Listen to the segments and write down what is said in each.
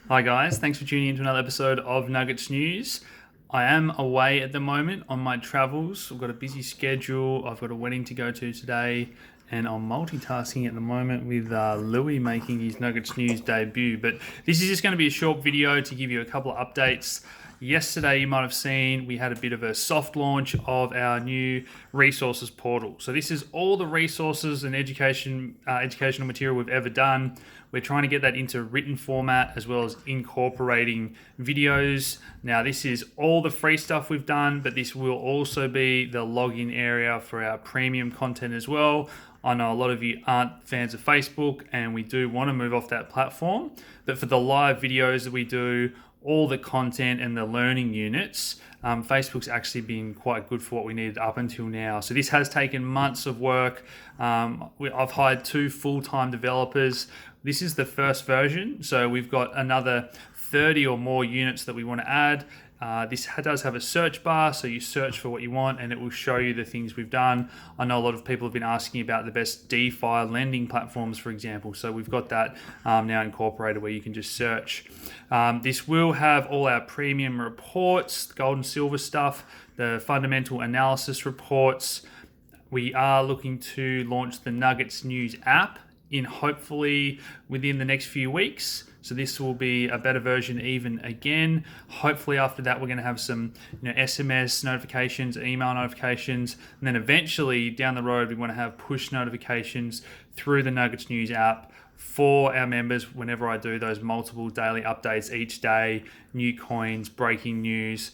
Hi guys, thanks for tuning in to another episode of Nuggets News. I am away at the moment on my travels. I've got a busy schedule. I've got a wedding to go to today, and I'm multitasking at the moment with Louis making his Nuggets News debut. But this is just going to be a short video to give you a couple of updates. Yesterday, you might have seen we had a bit of a soft launch of our new resources portal. So this is all the resources and educational material we've ever done. We're trying to get that into written format as well as incorporating videos. Now, this is all the free stuff we've done, but this will also be the login area for our premium content as well. I know a lot of you aren't fans of Facebook, and we do want to move off that platform. But for the live videos that we do, all the content and the learning units, Facebook's actually been quite good for what we needed up until now. So this has taken months of work. I've hired 2 full-time developers. This is the first version, so we've got another 30 or more units that we want to add. This does have a search bar, so you search for what you want and it will show you the things we've done. I know a lot of people have been asking about the best DeFi lending platforms, for example, so we've got that now incorporated where you can just search. This will have all our premium reports, gold and silver stuff, the fundamental analysis reports. We are looking to launch the Nuggets News app in hopefully within the next few weeks. So this will be a better version even again. Hopefully after that we're going to have some SMS notifications, email notifications, and then eventually down the road we want to have push notifications through the Nuggets News app for our members whenever I do those multiple daily updates each day, new coins, breaking news.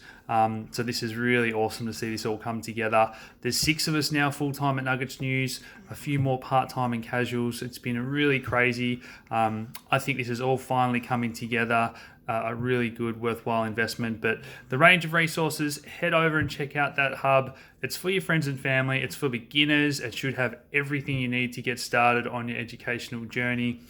So this is really awesome to see this all come together. There's 6 of us now full-time at Nuggets News, a few more part-time and casuals. It's been really crazy. I think this is all finally coming together. A really good, worthwhile investment. But the range of resources, head over and check out that hub. It's for your friends and family. It's for beginners. It should have everything you need to get started on your educational journey.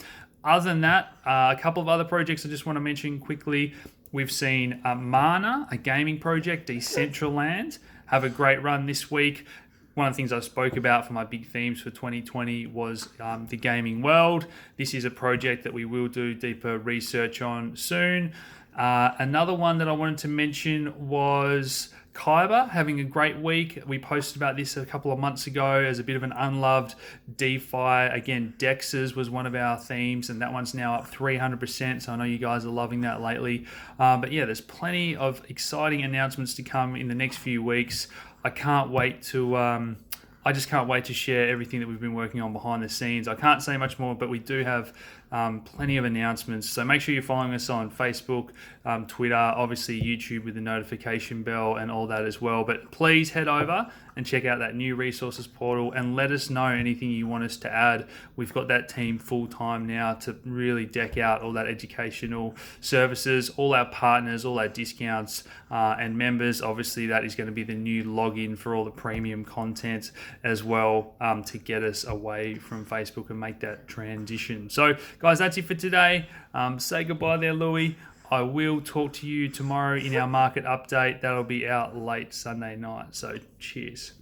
Other than that, a couple of other projects I just want to mention quickly. We've seen Mana, a gaming project, Decentraland, have a great run this week. One of the things I spoke about for my big themes for 2020 was the gaming world. This is a project that we will do deeper research on soon. Another one that I wanted to mention was Kyber having a great week. We posted about this a couple of months ago as a bit of an unloved DeFi. Again, DEXs was one of our themes, and that one's now up 300%. So I know you guys are loving that lately. But yeah, there's plenty of exciting announcements to come in the next few weeks. I just can't wait to share everything that we've been working on behind the scenes. I can't say much more, but we do have plenty of announcements. So make sure you're following us on Facebook, Twitter, obviously YouTube with the notification bell and all that as well. But please head over and check out that new resources portal and let us know anything you want us to add. We've got that team full time now to really deck out all that educational services, all our partners, all our discounts and members. Obviously, that is going to be the new login for all the premium content as well to get us away from Facebook and make that transition. So, guys, that's it for today. Say goodbye there, Louis. I will talk to you tomorrow in our market update. That'll be out late Sunday night. So cheers.